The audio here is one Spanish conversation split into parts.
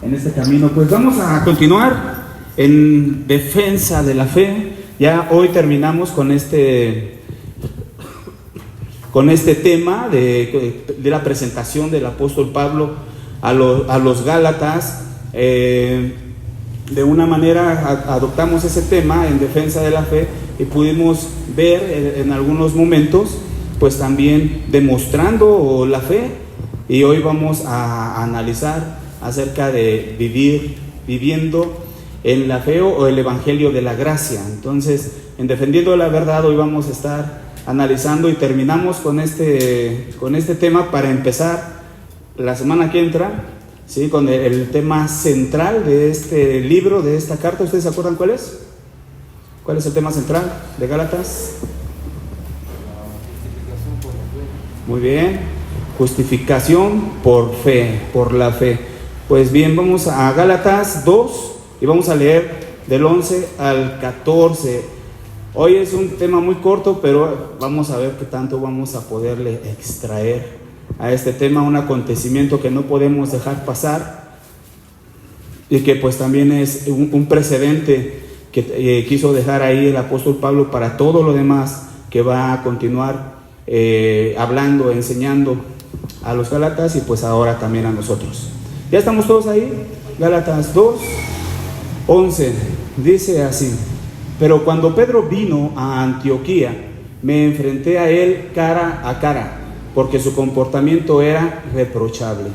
en este camino. Pues vamos a continuar en defensa de la fe. Ya hoy terminamos con este tema de la presentación del apóstol Pablo a los Gálatas. De una manera adoptamos ese tema en defensa de la fe y pudimos ver en algunos momentos pues también demostrando la fe, y hoy vamos a analizar acerca de viviendo en la fe o el evangelio de la gracia. Entonces, en defendiendo la verdad, hoy vamos a estar analizando y terminamos con este tema para empezar la semana que entra, ¿sí? Con el tema central de este libro, de esta carta. ¿Ustedes se acuerdan cuál es? ¿Cuál es el tema central de Gálatas? Muy bien, justificación por fe, por la fe. Pues bien, vamos a Gálatas 2 y vamos a leer del 11 al 14. Hoy es un tema muy corto, pero vamos a ver qué tanto vamos a poderle extraer a este tema, un acontecimiento que no podemos dejar pasar y que pues también es un precedente que quiso dejar ahí el apóstol Pablo para todo lo demás que va a continuar hablando, enseñando a los Gálatas y pues ahora también a nosotros. ¿Ya estamos todos ahí? Gálatas 2, 11, dice así: pero cuando Pedro vino a Antioquía, me enfrenté a él cara a cara, porque su comportamiento era reprochable.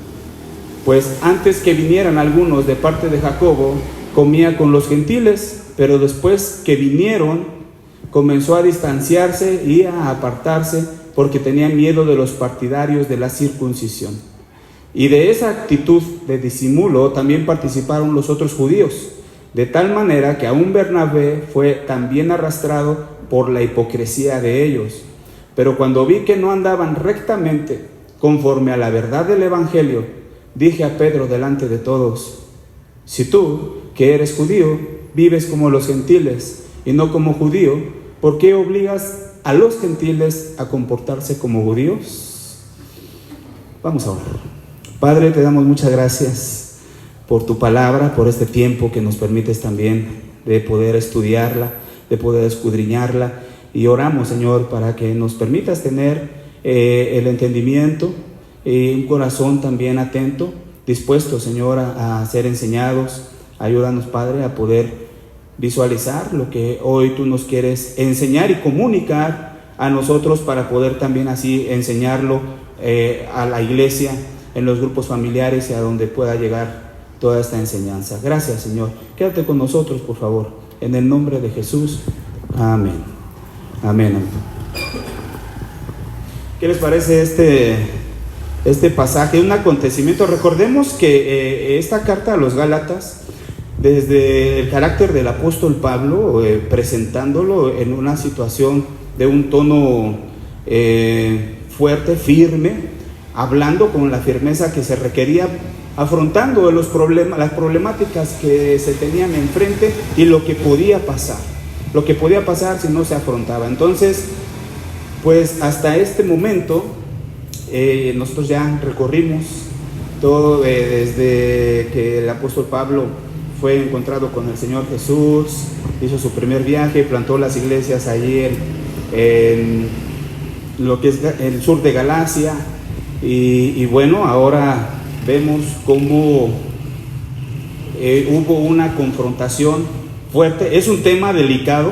Pues antes que vinieran algunos de parte de Jacobo, comía con los gentiles, pero después que vinieron, comenzó a distanciarse y a apartarse, porque tenía miedo de los partidarios de la circuncisión. Y de esa actitud de disimulo también participaron los otros judíos, de tal manera que aún Bernabé fue también arrastrado por la hipocresía de ellos. Pero cuando vi que no andaban rectamente conforme a la verdad del evangelio, dije a Pedro delante de todos: si tú, que eres judío, vives como los gentiles y no como judío, ¿por qué obligas a los gentiles a comportarse como judíos? Vamos a orar. Padre, te damos muchas gracias por tu palabra, por este tiempo que nos permites también de poder estudiarla, de poder escudriñarla, y oramos, Señor, para que nos permitas tener el entendimiento y un corazón también atento, dispuesto, Señor, a ser enseñados. Ayúdanos, Padre, a poder visualizar lo que hoy tú nos quieres enseñar y comunicar a nosotros, para poder también así enseñarlo a la iglesia, en los grupos familiares y a donde pueda llegar toda esta enseñanza. Gracias, Señor. Quédate con nosotros, por favor, en el nombre de Jesús. Amén. Amén. ¿Qué les parece este pasaje? Un acontecimiento. Recordemos que esta carta a los Gálatas, desde el carácter del apóstol Pablo, presentándolo en una situación de un tono fuerte, firme, hablando con la firmeza que se requería, afrontando las problemáticas que se tenían enfrente y lo que podía pasar si no se afrontaba. Entonces, pues hasta este momento nosotros ya recorrimos todo, desde que el apóstol Pablo fue encontrado con el Señor Jesús, hizo su primer viaje, plantó las iglesias allí en lo que es el sur de Galacia, y bueno, ahora vemos cómo hubo una confrontación fuerte. Es un tema delicado,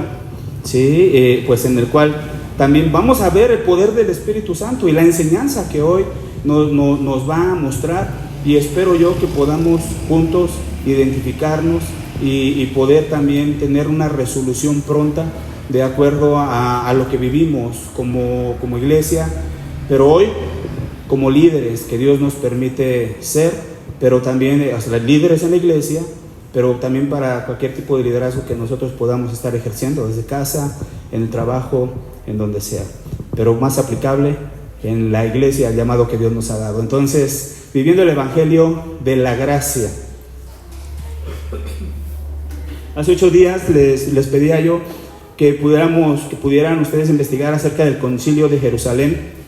¿sí? Pues en el cual también vamos a ver el poder del Espíritu Santo y la enseñanza que hoy nos va a mostrar, y espero yo que podamos juntos identificarnos y poder también tener una resolución pronta de acuerdo a lo que vivimos como iglesia, pero hoy como líderes que Dios nos permite ser, pero también líderes en la iglesia, pero también para cualquier tipo de liderazgo que nosotros podamos estar ejerciendo desde casa, en el trabajo, en donde sea, pero más aplicable en la iglesia, el llamado que Dios nos ha dado. Entonces, viviendo el evangelio de la gracia. Hace 8 días les pedía yo que pudieran ustedes investigar acerca del Concilio de Jerusalén,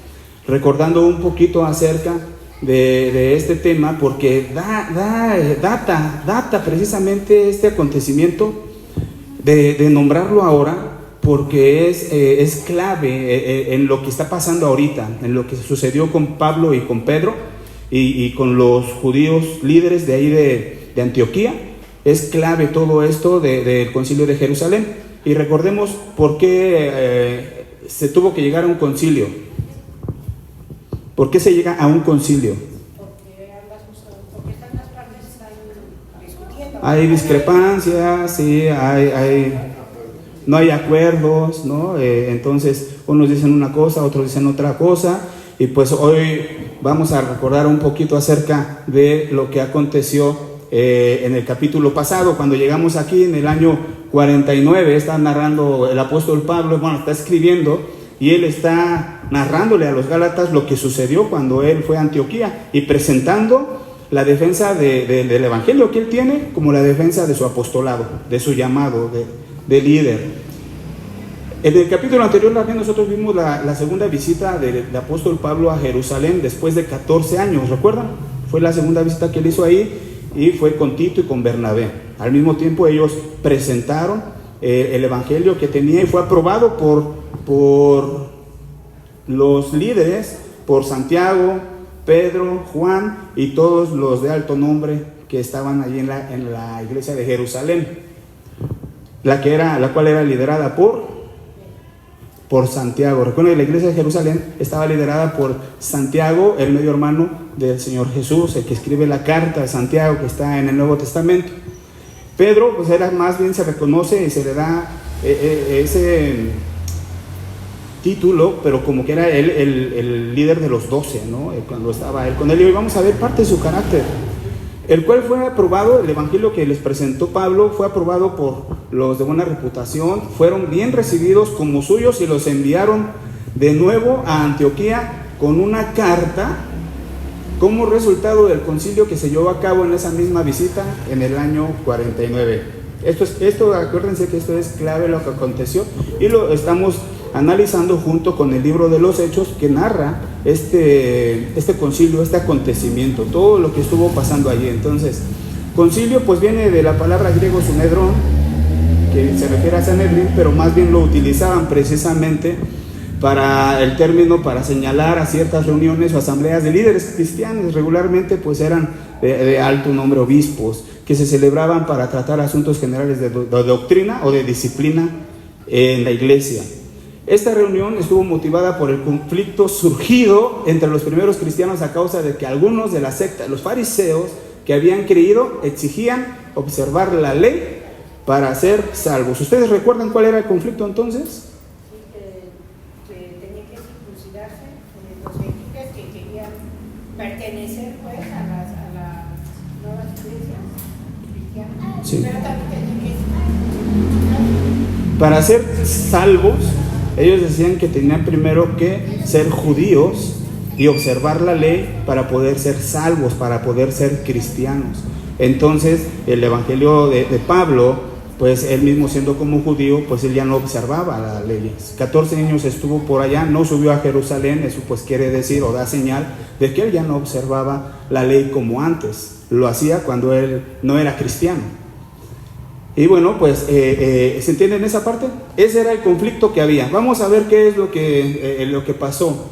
recordando un poquito acerca de este tema, porque data precisamente este acontecimiento de nombrarlo ahora, porque es clave en lo que está pasando ahorita, en lo que sucedió con Pablo y con Pedro y con los judíos líderes de ahí de Antioquía. Es clave todo esto del concilio de Jerusalén. Y recordemos por qué se tuvo que llegar a un concilio. ¿Por qué se llega a un concilio? Porque están las partes discutiendo. Hay discrepancias, sí, no hay acuerdos, ¿no? Entonces, unos dicen una cosa, otros dicen otra cosa. Y pues hoy vamos a recordar un poquito acerca de lo que aconteció en el capítulo pasado, cuando llegamos aquí en el año 49. Está narrando el apóstol Pablo, bueno, está escribiendo, y él está narrándole a los Gálatas lo que sucedió cuando él fue a Antioquía y presentando la defensa del evangelio que él tiene como la defensa de su apostolado, de su llamado de líder. En el capítulo anterior también nosotros vimos la segunda visita del apóstol Pablo a Jerusalén después de 14 años, ¿recuerdan? Fue la segunda visita que él hizo ahí, y fue con Tito y con Bernabé. Al mismo tiempo ellos presentaron el evangelio que tenía, y fue aprobado por los líderes, por Santiago, Pedro, Juan y todos los de alto nombre que estaban allí en la iglesia de Jerusalén, la cual era liderada por Santiago. Recuerden que la iglesia de Jerusalén estaba liderada por Santiago, el medio hermano del Señor Jesús, el que escribe la carta de Santiago que está en el Nuevo Testamento. Pedro, pues era más bien, se reconoce y se le da ese título, pero como que era él el líder de los 12, ¿no? Cuando estaba él con él. Y hoy vamos a ver parte de su carácter, el cual fue aprobado. El evangelio que les presentó Pablo fue aprobado por los de buena reputación, fueron bien recibidos como suyos, y los enviaron de nuevo a Antioquía con una carta como resultado del concilio que se llevó a cabo en esa misma visita en el año 49. Esto, acuérdense que esto es clave, lo que aconteció, y lo estamos analizando junto con el libro de los Hechos, que narra este concilio, este acontecimiento, todo lo que estuvo pasando allí. Entonces, concilio pues viene de la palabra griego sunedrón, que se refiere a Sanedrín, pero más bien lo utilizaban precisamente para el término, para señalar a ciertas reuniones o asambleas de líderes cristianos. Regularmente pues eran de alto nombre, obispos, que se celebraban para tratar asuntos generales de doctrina o de disciplina en la iglesia. Esta reunión estuvo motivada por el conflicto surgido entre los primeros cristianos a causa de que algunos de la secta, los fariseos, que habían creído, exigían observar la ley para ser salvos. ¿Ustedes recuerdan cuál era el conflicto entonces? Que tenía que circuncidarse, los gentiles que querían pertenecer pues a las nuevas iglesias cristianas. Sí. Pero también tenían que Para ser salvos, ellos decían que tenían primero que ser judíos y observar la ley para poder ser salvos, para poder ser cristianos. Entonces, el evangelio de Pablo, pues él mismo siendo como judío, pues él ya no observaba las leyes. 14 años estuvo por allá, no subió a Jerusalén. Eso pues quiere decir o da señal de que él ya no observaba la ley como antes. Lo hacía cuando él no era cristiano. Y bueno, pues ¿se entiende en esa parte? Ese era el conflicto que había. Vamos a ver qué es lo que pasó.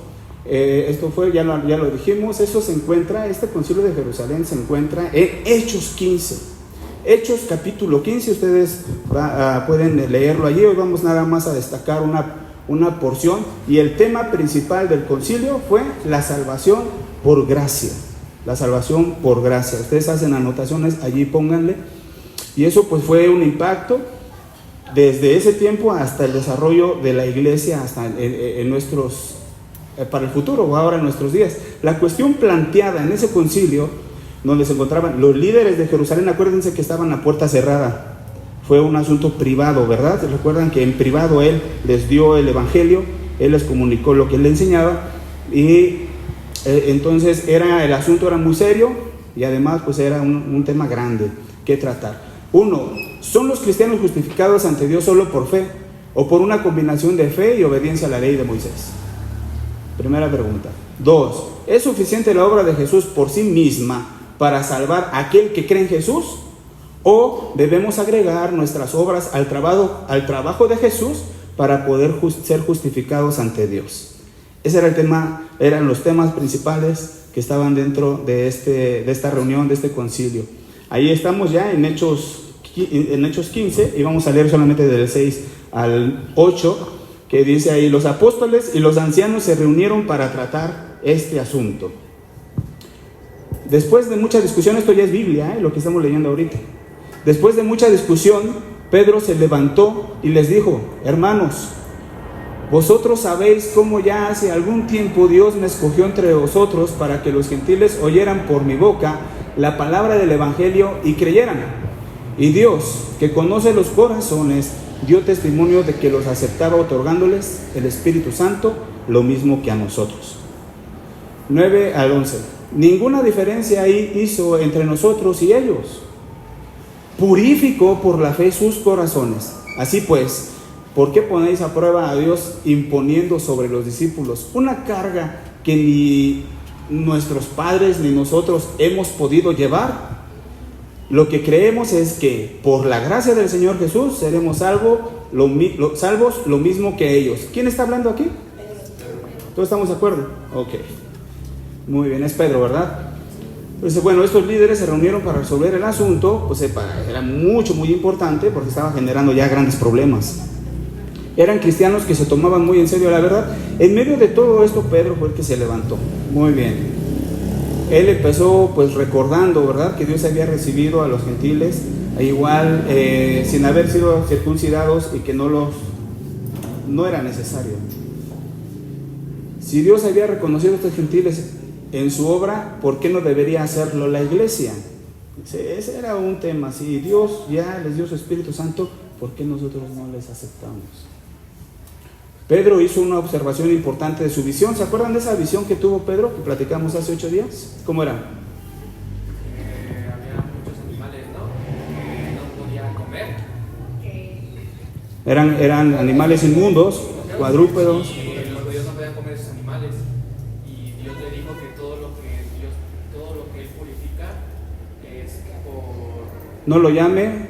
Esto fue, ya lo dijimos, eso se encuentra, este concilio de Jerusalén se encuentra en Hechos 15. Hechos capítulo 15, ustedes pueden leerlo allí. Hoy vamos nada más a destacar una porción, y el tema principal del concilio fue la salvación por gracia. La salvación por gracia. Ustedes hacen anotaciones allí, pónganle. Y eso pues fue un impacto desde ese tiempo hasta el desarrollo de la iglesia, hasta en nuestros, para el futuro o ahora en nuestros días. La cuestión planteada en ese concilio, donde se encontraban los líderes de Jerusalén, acuérdense que estaban a puerta cerrada. Fue un asunto privado, ¿verdad? Recuerdan que en privado él les dio el evangelio, él les comunicó lo que él le enseñaba, y entonces el asunto era muy serio, y además pues era un tema grande que tratar. Uno, ¿son los cristianos justificados ante Dios solo por fe o por una combinación de fe y obediencia a la ley de Moisés? Primera pregunta. 2. ¿Es suficiente la obra de Jesús por sí misma para salvar a aquel que cree en Jesús? ¿O debemos agregar nuestras obras al trabajo de Jesús para poder ser justificados ante Dios? Ese era el tema, eran los temas principales que estaban dentro de esta reunión, de este concilio. Ahí estamos ya en Hechos 15 y vamos a leer solamente del 6 al 8, que dice ahí: los apóstoles y los ancianos se reunieron para tratar este asunto. Después de mucha discusión, esto ya es Biblia, lo que estamos leyendo ahorita. Después de mucha discusión, Pedro se levantó y les dijo: hermanos, vosotros sabéis cómo ya hace algún tiempo Dios me escogió entre vosotros para que los gentiles oyeran por mi boca la palabra del evangelio y creyeran. Y Dios, que conoce los corazones, dio testimonio de que los aceptaba, otorgándoles el Espíritu Santo, lo mismo que a nosotros. 9 al 11. Ninguna diferencia ahí hizo entre nosotros y ellos. Purificó por la fe sus corazones. Así pues, ¿por qué ponéis a prueba a Dios imponiendo sobre los discípulos una carga que ni nuestros padres ni nosotros hemos podido llevar? Lo que creemos es que por la gracia del Señor Jesús seremos salvos lo mismo que ellos. ¿Quién está hablando aquí? ¿Todos estamos de acuerdo? Ok. Muy bien, es Pedro, ¿verdad? Pues bueno, estos líderes se reunieron para resolver el asunto, pues era muy importante porque estaba generando ya grandes problemas. Eran cristianos que se tomaban muy en serio la verdad. En medio de todo esto, Pedro fue el que se levantó. Muy bien. Él empezó pues recordando, ¿verdad?, que Dios había recibido a los gentiles, igual sin haber sido circuncidados y que no era necesario. Si Dios había reconocido a estos gentiles en su obra, ¿por qué no debería hacerlo la iglesia? Ese era un tema. Si Dios ya les dio su Espíritu Santo, ¿por qué nosotros no les aceptamos? Pedro hizo una observación importante de su visión. ¿Se acuerdan de esa visión que tuvo Pedro, que platicamos hace 8 días? ¿Cómo era? Había muchos animales, ¿no? Que no podían comer. Eran animales inmundos, cuadrúpedos. Y los judíos no podían comer esos animales. Y Dios le dijo que todo lo que Él purifica es por... No lo llame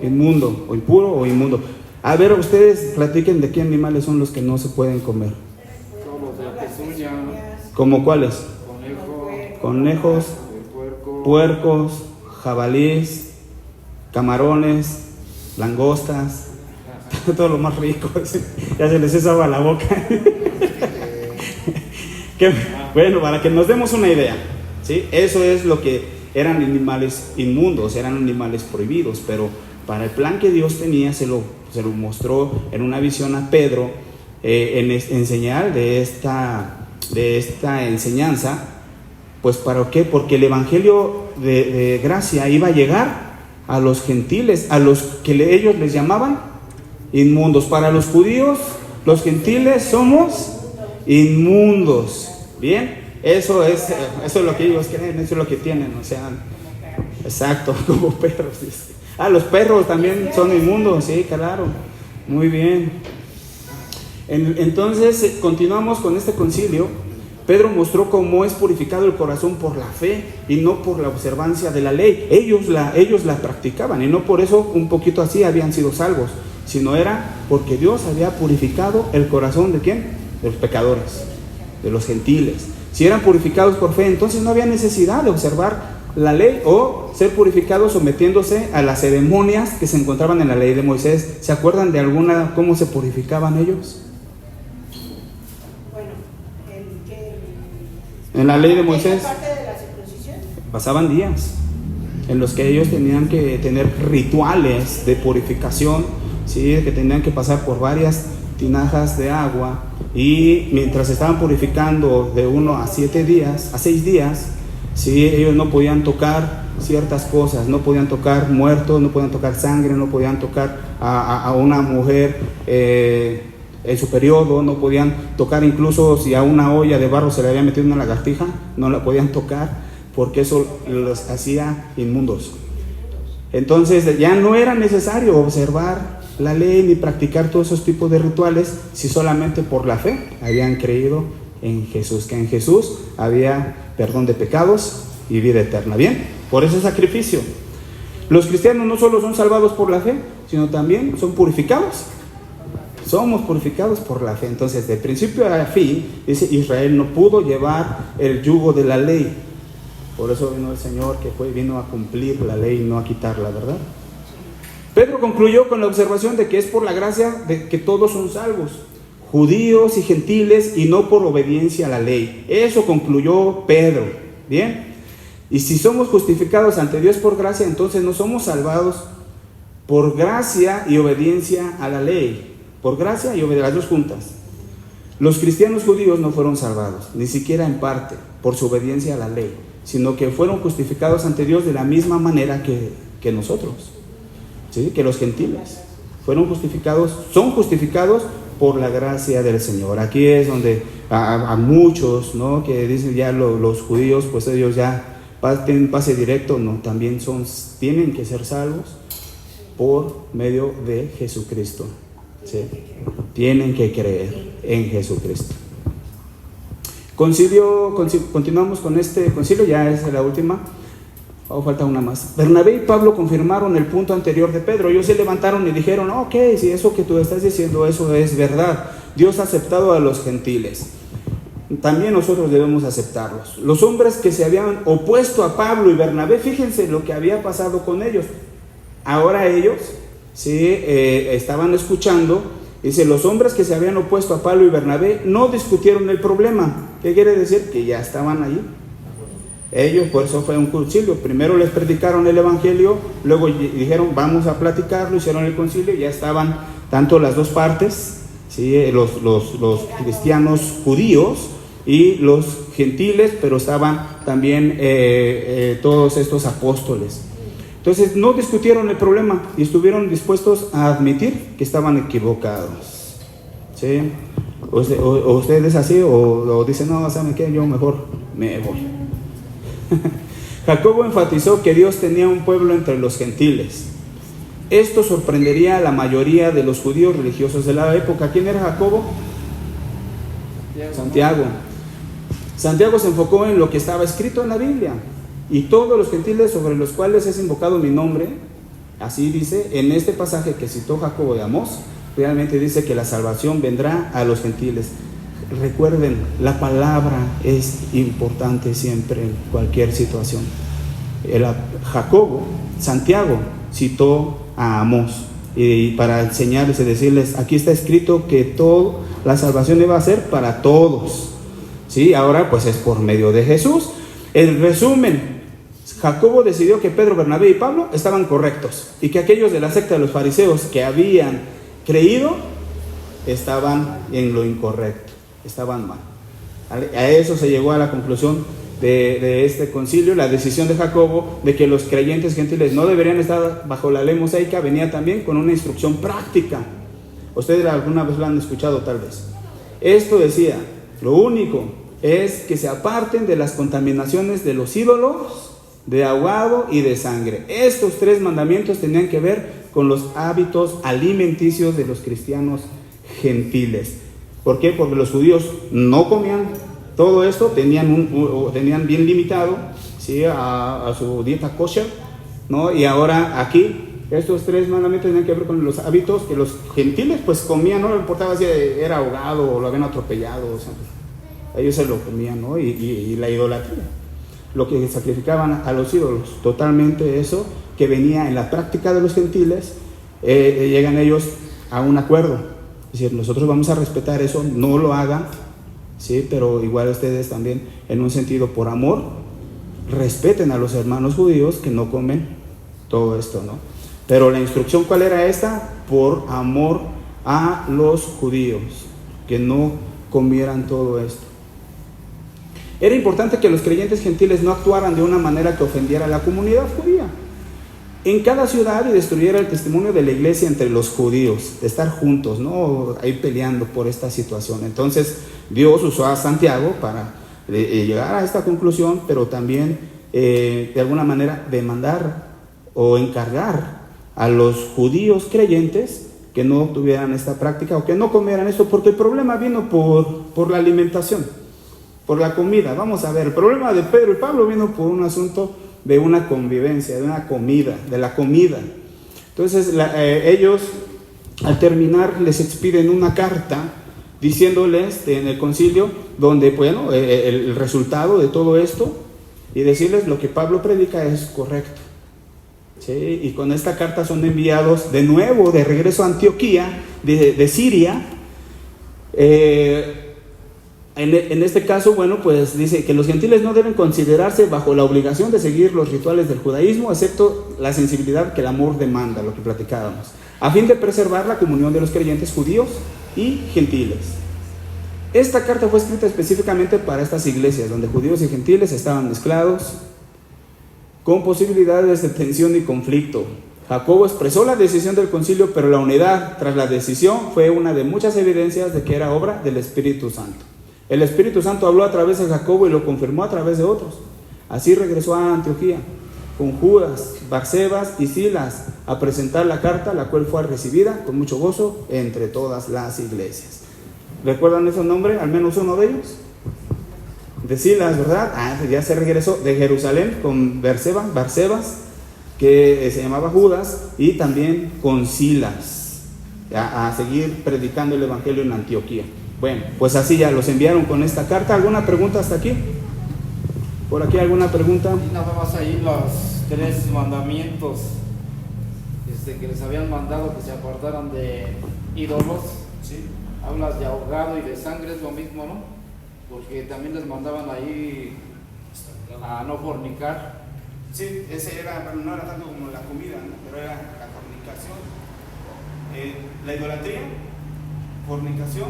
inmundo, o impuro o inmundo. A ver, ustedes platiquen de qué animales son los que no se pueden comer. Todos los de pezuña. ¿Cómo cuáles? Conejos, puerco, puercos, jabalíes, camarones, langostas, todo lo más rico. Ya se les hizo agua a la boca. Bueno, para que nos demos una idea, ¿sí? Eso es lo que eran animales inmundos, eran animales prohibidos, pero para el plan que Dios tenía se lo mostró en una visión a Pedro, en señal de esta enseñanza. Pues ¿para qué? Porque el evangelio de gracia iba a llegar a los gentiles, a los que ellos les llamaban inmundos. Para los judíos, los gentiles somos inmundos. Bien, eso es lo que ellos creen, eso es lo que tienen, o sea, exacto, como perros, dice. Los perros también son inmundos, sí, claro. Muy bien. Entonces, continuamos con este concilio. Pedro mostró cómo es purificado el corazón por la fe y no por la observancia de la ley. Ellos la practicaban y no por eso un poquito así habían sido salvos, sino era porque Dios había purificado el corazón ¿de quién? De los pecadores, de los gentiles. Si eran purificados por fe, entonces no había necesidad de observar la ley o ser purificados sometiéndose a las ceremonias que se encontraban en la ley de Moisés. ¿Se acuerdan de alguna cómo se purificaban ellos? Bueno, en la ley de Moisés parte de la circuncisión. pasaban días en los que ellos tenían que tener rituales de purificación, ¿sí? Que tenían que pasar por varias tinajas de agua, y mientras estaban purificando de 1 a 6 días, ¿sí? Ellos no podían tocar ciertas cosas, no podían tocar muertos, no podían tocar sangre, no podían tocar a una mujer en su periodo, no podían tocar, incluso si a una olla de barro se le había metido una lagartija, no la podían tocar porque eso los hacía inmundos. Entonces ya no era necesario observar la ley ni practicar todos esos tipos de rituales si solamente por la fe habían creído en Jesús, que en Jesús había perdón de pecados y vida eterna. Bien, por ese sacrificio. Los cristianos no solo son salvados por la fe, sino también son purificados. Somos purificados por la fe. Entonces, de principio a fin, dice, Israel no pudo llevar el yugo de la ley. Por eso vino el Señor, que vino a cumplir la ley, no a quitarla, ¿verdad? Pedro concluyó con la observación de que es por la gracia de que todos son salvos, judíos y gentiles, y no por obediencia a la ley. Eso concluyó Pedro. Bien. Y si somos justificados ante Dios por gracia, entonces no somos salvados por gracia y obediencia a la ley. Por gracia y obediencia, las dos juntas. Los cristianos judíos no fueron salvados, ni siquiera en parte, por su obediencia a la ley, sino que fueron justificados ante Dios de la misma manera que nosotros, ¿sí? Que los gentiles son justificados por la gracia del Señor. Aquí es donde a muchos, ¿no?, que dicen ya los judíos, pues ellos ya tienen pase directo. No, también tienen que ser salvos por medio de Jesucristo. ¿Sí? Tienen que creer en Jesucristo. Continuamos con este concilio, ya es la última. Falta una más. Bernabé y Pablo confirmaron el punto anterior de Pedro. Ellos se levantaron y dijeron: ok, si eso que tú estás diciendo, eso es verdad. Dios ha aceptado a los gentiles, también nosotros debemos aceptarlos. Los hombres que se habían opuesto a Pablo y Bernabé, fíjense lo que había pasado con ellos. Ahora ellos estaban escuchando. Dice: los hombres que se habían opuesto a Pablo y Bernabé no discutieron el problema. ¿Qué quiere decir? Que ya estaban allí. Ellos, por eso fue un concilio. Primero les predicaron el evangelio, luego dijeron: vamos a platicarlo, hicieron el concilio. Ya estaban tanto las dos partes, ¿sí? los cristianos judíos y los gentiles, pero estaban también todos estos apóstoles. Entonces no discutieron el problema y estuvieron dispuestos a admitir que estaban equivocados. ¿Sí? O ustedes así, o dicen: no, ¿saben qué? Yo mejor me voy. Jacobo enfatizó que Dios tenía un pueblo entre los gentiles. Esto sorprendería a la mayoría de los judíos religiosos de la época. ¿Quién era Jacobo? Santiago. Santiago se enfocó en lo que estaba escrito en la Biblia. Y todos los gentiles sobre los cuales es invocado mi nombre, así dice en este pasaje que citó Jacobo de Amós, realmente dice que la salvación vendrá a los gentiles. Recuerden, la palabra es importante siempre en cualquier situación. Santiago citó a Amós y para enseñarles y decirles: aquí está escrito que la salvación iba a ser para todos. ¿Sí? Ahora pues es por medio de Jesús. En resumen, Jacobo decidió que Pedro, Bernabé y Pablo estaban correctos y que aquellos de la secta de los fariseos que habían creído estaban en lo incorrecto, estaban mal. A eso se llegó a la conclusión de este concilio. La decisión de Jacobo de que los creyentes gentiles no deberían estar bajo la ley mosaica venía también con una instrucción práctica. Ustedes alguna vez lo han escuchado tal vez. Esto decía: lo único es que se aparten de las contaminaciones de los ídolos, de ahogado y de sangre. Estos 3 mandamientos tenían que ver con los hábitos alimenticios de los cristianos gentiles. ¿Por qué? Porque los judíos no comían todo esto, tenían bien limitado, ¿sí?, a su dieta kosher, ¿no? Y ahora aquí estos 3 mandamientos tenían que ver con los hábitos que los gentiles pues comían. No les importaba si era ahogado o lo habían atropellado, o sea, ellos se lo comían, ¿no? Y la idolatría, lo que sacrificaban a los ídolos, totalmente eso que venía en la práctica de los gentiles. Llegan ellos a un acuerdo, es decir: nosotros vamos a respetar eso, no lo hagan, ¿sí? Pero igual ustedes también, en un sentido por amor, respeten a los hermanos judíos que no comen todo esto, ¿no? Pero la instrucción, ¿cuál era esta? Por amor a los judíos, que no comieran todo esto. Era importante que los creyentes gentiles no actuaran de una manera que ofendiera a la comunidad judía en cada ciudad y destruyera el testimonio de la iglesia entre los judíos, de estar juntos, ¿no? Ahí peleando por esta situación. Entonces Dios usó a Santiago para llegar a esta conclusión, pero también de alguna manera demandar o encargar a los judíos creyentes que no tuvieran esta práctica o que no comieran esto, porque el problema vino por la alimentación, por la comida. Vamos a ver, el problema de Pedro y Pablo vino por un asunto de una convivencia, de una comida, de la comida. Entonces ellos al terminar les expiden una carta diciéndoles en el concilio donde, bueno, el resultado de todo esto, y decirles lo que Pablo predica es correcto. ¿Sí? Y con esta carta son enviados de nuevo, de regreso a Antioquía, de Siria. En este caso, bueno, pues dice que los gentiles no deben considerarse bajo la obligación de seguir los rituales del judaísmo, excepto la sensibilidad que el amor demanda, lo que platicábamos, a fin de preservar la comunión de los creyentes judíos y gentiles. Esta carta fue escrita específicamente para estas iglesias, donde judíos y gentiles estaban mezclados, con posibilidades de tensión y conflicto. Jacobo expresó la decisión del concilio, pero la unidad tras la decisión fue una de muchas evidencias de que era obra del Espíritu Santo. El Espíritu Santo habló a través de Jacobo y lo confirmó a través de otros. Así regresó a Antioquía con Judas, Barsebas y Silas a presentar la carta, la cual fue recibida con mucho gozo entre todas las iglesias. ¿Recuerdan esos nombres? Al menos uno de ellos. De Silas, ¿verdad? Ya se regresó de Jerusalén con Barsebas, que se llamaba Judas, y también con Silas, a seguir predicando el evangelio en Antioquía. Bueno, pues así ya los enviaron con esta carta. ¿Alguna pregunta hasta aquí? ¿Por aquí alguna pregunta? Y nada más ahí los 3 mandamientos que les habían mandado que se apartaran de ídolos. Sí. Hablas de ahogado y de sangre, es lo mismo, ¿no? Porque también les mandaban ahí a no fornicar. Sí, ese era, pero no era tanto como la comida, ¿no? Pero era la fornicación, la idolatría, fornicación,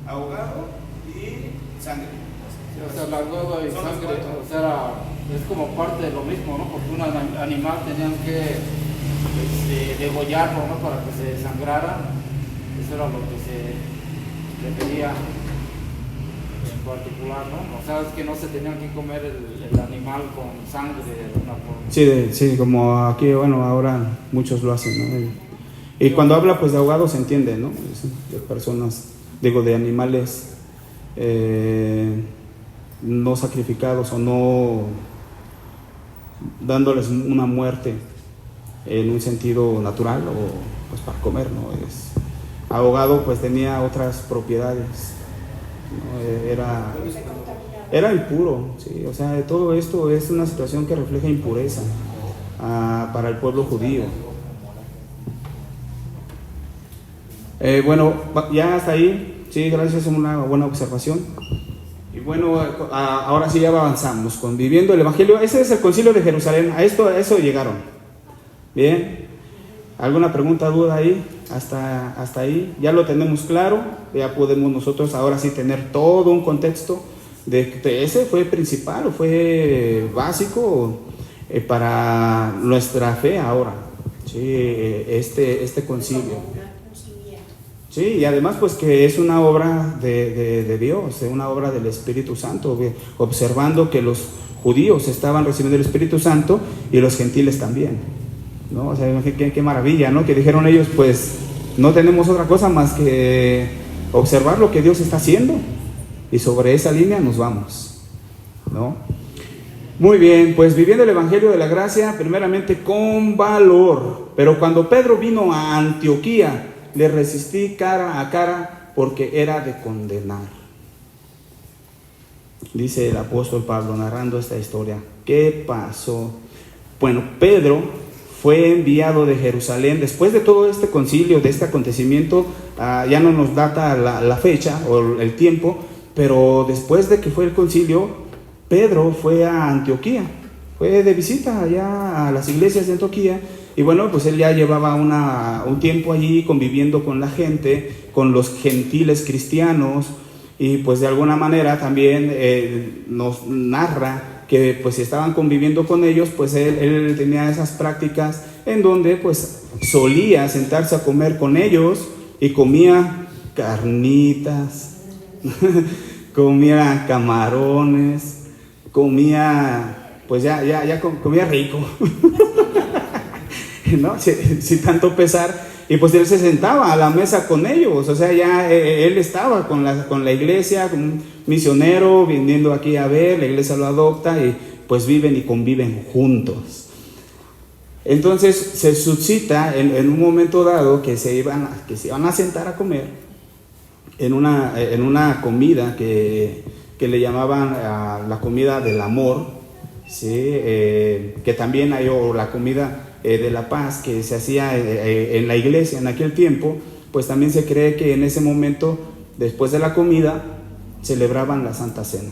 ahogado y sangre. Sí, o sea, el ahogado y sangre, o sea, es como parte de lo mismo, ¿no? Porque un animal tenían que degollarlo, ¿no? Para que se desangrara. Eso era lo que se le pedía en particular, ¿no? O sea, es que no se tenían que comer el animal con sangre de alguna forma. Sí, como aquí, bueno, ahora muchos lo hacen, ¿no? Y cuando habla pues de ahogado se entiende, ¿no? De personas, digo, de animales no sacrificados o no dándoles una muerte en un sentido natural o pues para comer, ¿no? Ahogado pues tenía otras propiedades, ¿no? Era impuro, ¿sí? O sea, todo esto es una situación que refleja impureza para el pueblo judío. Bueno, ya hasta ahí, sí, gracias, es una buena observación. Y bueno, ahora sí ya avanzamos, conviviendo el Evangelio. Ese es el concilio de Jerusalén, a eso llegaron. Bien, ¿alguna pregunta, duda ahí? Hasta ahí, ya lo tenemos claro, ya podemos nosotros ahora sí tener todo un contexto de ese fue principal o fue básico para nuestra fe ahora, ¿sí? Este concilio. Sí, y además pues que es una obra de Dios, una obra del Espíritu Santo, observando que los judíos estaban recibiendo el Espíritu Santo y los gentiles también, ¿no? O sea, qué maravilla, ¿no? Que dijeron ellos, pues no tenemos otra cosa más que observar lo que Dios está haciendo y sobre esa línea nos vamos, ¿no? Muy bien, pues viviendo el Evangelio de la Gracia primeramente con valor, pero cuando Pedro vino a Antioquía le resistí cara a cara porque era de condenar. Dice el apóstol Pablo narrando esta historia. ¿Qué pasó? Bueno, Pedro fue enviado de Jerusalén después de todo este concilio, de este acontecimiento. Ya no nos data la fecha o el tiempo, pero después de que fue el concilio, Pedro fue a Antioquía, fue de visita allá a las iglesias de Antioquía. Y bueno, pues él ya llevaba un tiempo allí conviviendo con la gente, con los gentiles cristianos, y pues de alguna manera también nos narra que pues si estaban conviviendo con ellos, pues él tenía esas prácticas en donde pues solía sentarse a comer con ellos y comía carnitas, comía camarones, comía, pues ya comía rico. ¿no? Sin tanto pesar. Y pues él se sentaba a la mesa con ellos, o sea, ya él estaba con la iglesia, como un misionero, viniendo aquí a ver, la iglesia lo adopta y pues viven y conviven juntos. Entonces se suscita en un momento dado que se iban a sentar a comer en una comida que le llamaban la comida del amor, ¿sí? Que también hay la comida de la paz que se hacía en la iglesia en aquel tiempo. Pues también se cree que en ese momento, después de la comida, celebraban la Santa Cena.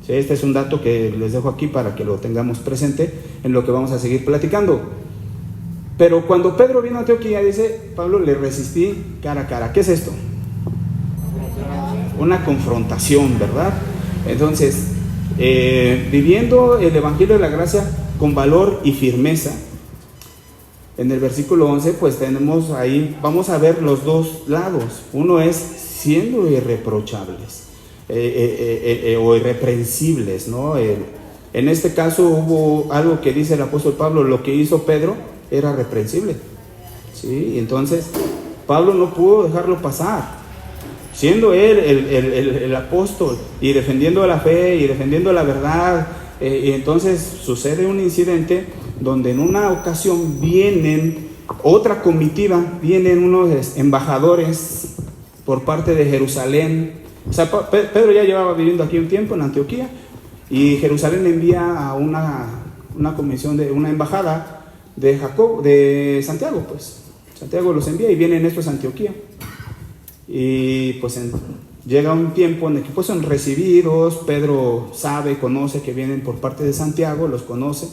¿Sí? Este es un dato que les dejo aquí para que lo tengamos presente en lo que vamos a seguir platicando. Pero cuando Pedro vino a Antioquía, dice Pablo, le resistí cara a cara. ¿Qué es esto? Una confrontación, ¿verdad? Entonces, viviendo el Evangelio de la Gracia con valor y firmeza, en el versículo 11, pues tenemos ahí, vamos a ver los dos lados. Uno es siendo irreprochables o irreprensibles, ¿no? En este caso hubo algo que dice el apóstol Pablo, lo que hizo Pedro era reprensible, ¿sí? Entonces Pablo no pudo dejarlo pasar, siendo él el apóstol y defendiendo la fe y defendiendo la verdad. Y entonces sucede un incidente donde en una ocasión vienen otra comitiva, vienen unos embajadores por parte de Jerusalén. O sea, Pedro ya llevaba viviendo aquí un tiempo en Antioquía, y Jerusalén envía a una comisión, una embajada de Santiago, pues Santiago los envía y vienen estos a Antioquía. Y pues llega un tiempo en el que pues son recibidos. Pedro sabe, conoce que vienen por parte de Santiago, los conoce,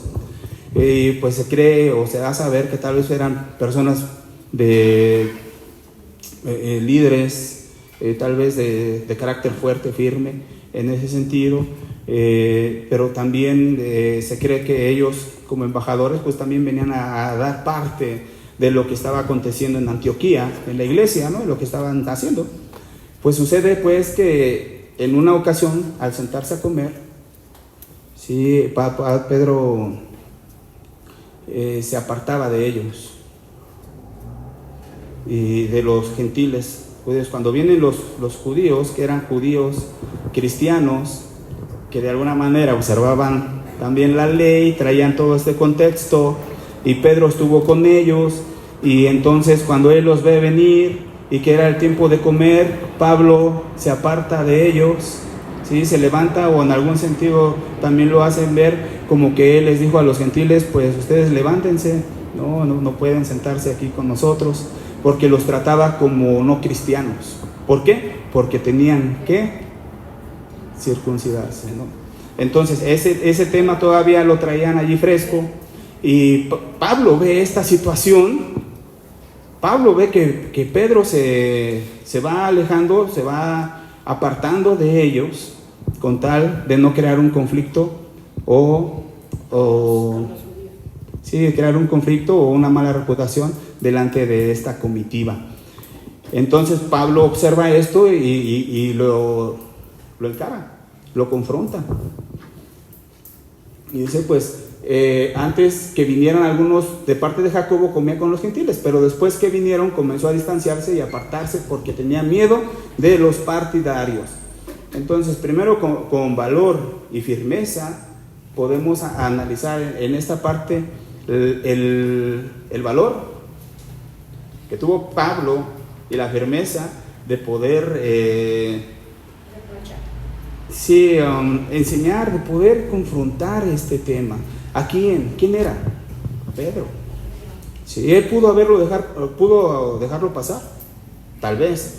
y pues se cree o se da a saber que tal vez eran personas de líderes, tal vez de carácter fuerte, firme en ese sentido, pero también se cree que ellos como embajadores pues también venían a dar parte de lo que estaba aconteciendo en Antioquía, en la iglesia, ¿no? Lo que estaban haciendo. Pues sucede pues que en una ocasión, al sentarse a comer, sí, Pedro se apartaba de ellos y de los gentiles judíos. Cuando vienen los judíos, que eran judíos cristianos, que de alguna manera observaban también la ley, traían todo este contexto, y Pedro estuvo con ellos, y entonces cuando él los ve venir y que era el tiempo de comer, Pablo se aparta de ellos, ¿sí? Se levanta, o en algún sentido también lo hacen ver como que él les dijo a los gentiles, pues ustedes levántense, no pueden sentarse aquí con nosotros, porque los trataba como no cristianos. ¿Por qué? Porque tenían que circuncidarse, ¿no? Entonces ese tema todavía lo traían allí fresco, y Pablo ve esta situación. Pablo ve que Pedro se va alejando, se va apartando de ellos con tal de no crear un conflicto crear un conflicto o una mala reputación delante de esta comitiva. Entonces Pablo observa esto y lo encara, lo confronta. Y dice, pues, antes que vinieran algunos de parte de Jacobo, comía con los gentiles, pero después que vinieron comenzó a distanciarse y apartarse porque tenía miedo de los partidarios. Entonces, primero con valor y firmeza podemos analizar en esta parte el valor que tuvo Pablo y la firmeza de poder enseñar, de poder confrontar este tema. ¿A quién? ¿Quién era? Pedro. Sí, él pudo dejarlo pasar, tal vez,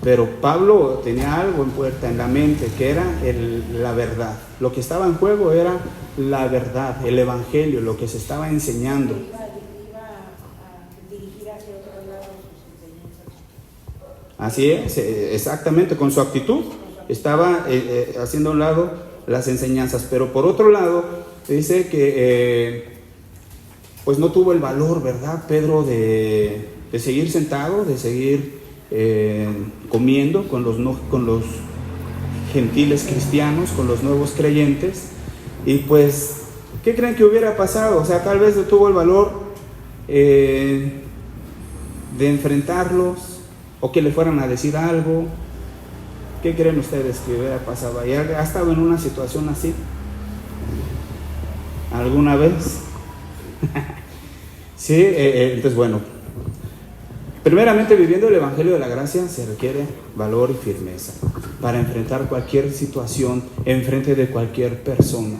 pero Pablo tenía algo en puerta, en la mente, que era la verdad. Lo que estaba en juego era la verdad, el evangelio, lo que se estaba enseñando. Iba a dirigir hacia otro lado sus enseñanzas. Así es, exactamente, con su actitud estaba haciendo a un lado las enseñanzas, pero por otro lado dice que pues no tuvo el valor, ¿verdad, Pedro, de seguir sentado, de seguir comiendo con los gentiles cristianos, con los nuevos creyentes. Y pues, ¿qué creen que hubiera pasado? O sea, tal vez no tuvo el valor de enfrentarlos o que le fueran a decir algo. ¿Qué creen ustedes que hubiera pasado? ¿Ya ha estado en una situación así alguna vez? Sí, entonces bueno, primeramente viviendo el Evangelio de la Gracia se requiere valor y firmeza para enfrentar cualquier situación en frente de cualquier persona.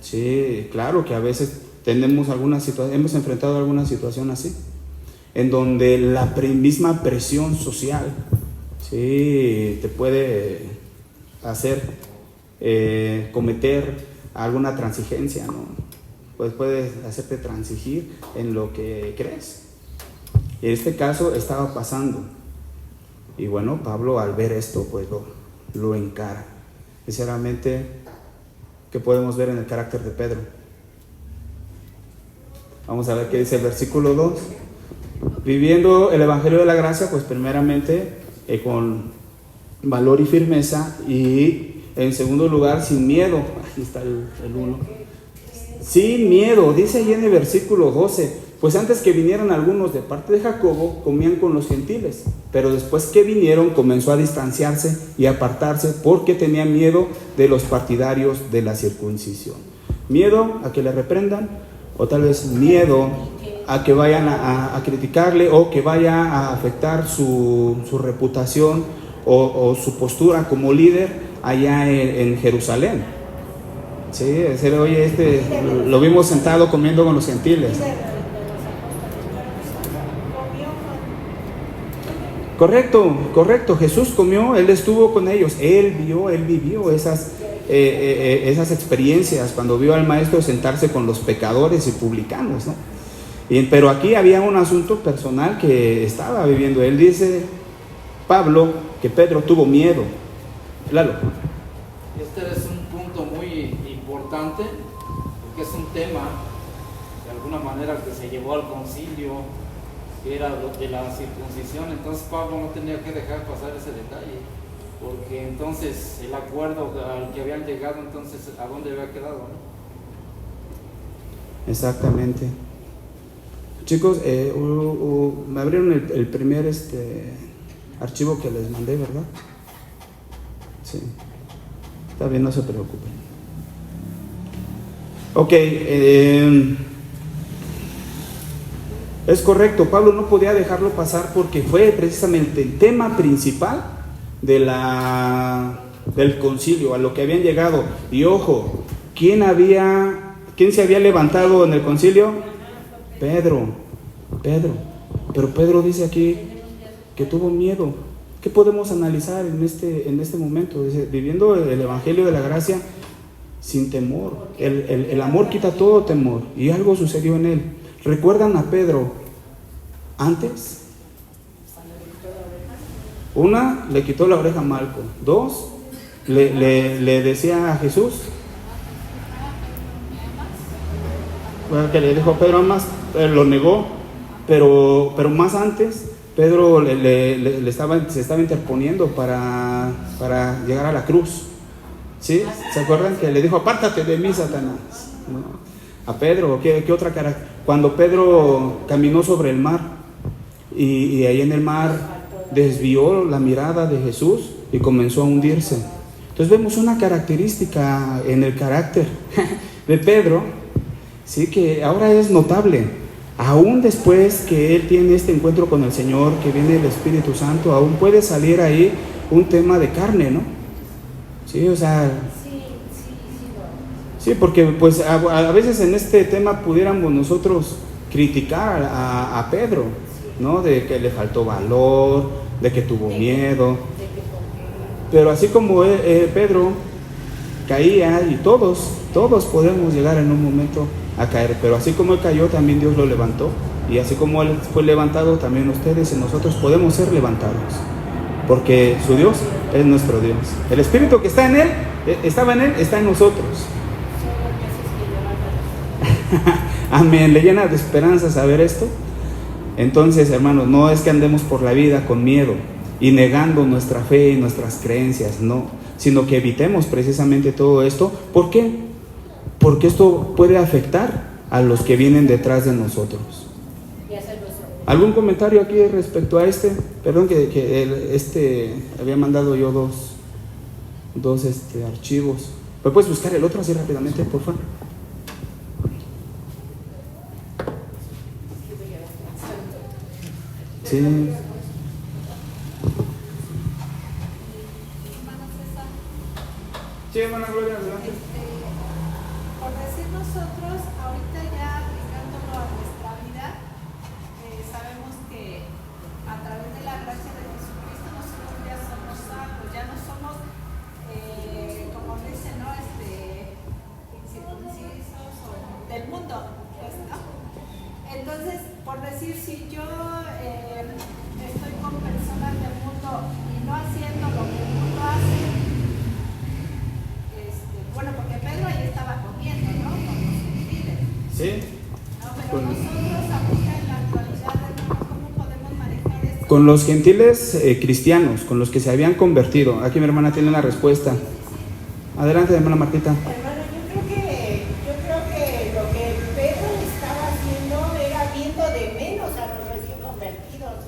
Sí, claro que a veces hemos enfrentado alguna situación así, en donde la misma presión social, sí, te puede hacer cometer alguna transigencia, ¿no? Pues puedes hacerte transigir en lo que crees. En este caso estaba pasando. Y bueno, Pablo al ver esto, pues lo encara. Sinceramente, ¿qué podemos ver en el carácter de Pedro? Vamos a ver qué dice el versículo 2. Viviendo el Evangelio de la Gracia, pues primeramente con valor y firmeza, y en segundo lugar sin miedo. Aquí está el 1. Sin miedo, dice ahí en el versículo 12, pues antes que vinieran algunos de parte de Jacobo, comían con los gentiles, pero después que vinieron comenzó a distanciarse y apartarse porque tenía miedo de los partidarios de la circuncisión. Miedo a que le reprendan, o tal vez miedo a que vayan a criticarle, o que vaya a afectar su reputación o su postura como líder allá en Jerusalén. Sí, oye, lo vimos sentado comiendo con los gentiles. Correcto, Jesús comió, Él estuvo con ellos, Él vivió esas experiencias cuando vio al maestro sentarse con los pecadores y publicanos, ¿no? Pero aquí había un asunto personal que estaba viviendo. Él dice, Pablo, que Pedro tuvo miedo. Lalo. Este es un punto muy importante, porque es un tema, de alguna manera, que se llevó al concilio, que era de la circuncisión. Entonces Pablo no tenía que dejar pasar ese detalle, porque entonces el acuerdo al que habían llegado, entonces ¿a dónde había quedado, no? Exactamente. Chicos, me abrieron el primer archivo que les mandé, ¿verdad? Sí. Está bien, no se preocupen. Ok, es correcto, Pablo no podía dejarlo pasar porque fue precisamente el tema principal del concilio, a lo que habían llegado. Y ojo, ¿quién se había levantado en el concilio? Pedro. Pero Pedro dice aquí que tuvo miedo. ¿Qué podemos analizar en este momento? Dice, viviendo el Evangelio de la Gracia sin temor. El amor quita todo temor, y algo sucedió en él. ¿Recuerdan a Pedro antes? Una, le quitó la oreja a Malco. Dos, le decía a Jesús, bueno, que le dijo a Pedro, más lo negó, pero más antes Pedro se estaba interponiendo para llegar a la cruz. ¿Sí? ¿Se acuerdan que le dijo, apártate de mí, Satanás? ¿No? A Pedro, ¿qué otra cara? Cuando Pedro caminó sobre el mar y ahí en el mar desvió la mirada de Jesús y comenzó a hundirse. Entonces vemos una característica en el carácter de Pedro, sí, que ahora es notable. Aún después que él tiene este encuentro con el Señor, que viene el Espíritu Santo, aún puede salir ahí un tema de carne, ¿no? Sí, o sea, sí, porque pues a veces en este tema pudiéramos nosotros criticar a Pedro, ¿no? De que le faltó valor, de que tuvo miedo. Pero así como Pedro caía, y todos podemos llegar en un momento a caer, pero así como él cayó, también Dios lo levantó, y así como él fue levantado, también ustedes y nosotros podemos ser levantados, porque su Dios es nuestro Dios. El Espíritu que estaba en él, está en nosotros. Amén. ¿Le llena de esperanza saber esto? Entonces, hermanos, no es que andemos por la vida con miedo y negando nuestra fe y nuestras creencias, no, sino que evitemos precisamente todo esto. ¿Por qué? Porque esto puede afectar a los que vienen detrás de nosotros. ¿Algún comentario aquí respecto a este? Perdón que había mandado yo dos archivos. ¿Me puedes buscar el otro así rápidamente, por favor? Sí. Sí, hermana Gloria, adelante. Por decir nosotros, ahorita ya aplicándolo a nuestra vida, sabemos que a través de la gracia de Jesucristo nosotros ya somos salvos, ya no somos, como dicen, ¿no? Incircuncisos o del mundo, pues, ¿no? Entonces, por decir, si yo estoy con personas del mundo y no haciendo lo que el mundo hace, bueno, porque Pedro ahí estaba comiendo, ¿no? Con los gentiles. Sí. No, pero nosotros ahorita en la actualidad, hermano, ¿cómo podemos manejar esto? Con los gentiles cristianos, con los que se habían convertido. Aquí mi hermana tiene la respuesta. Adelante, hermana Martita. Hermano, yo creo que lo que Pedro estaba haciendo era viendo de menos a los recién convertidos.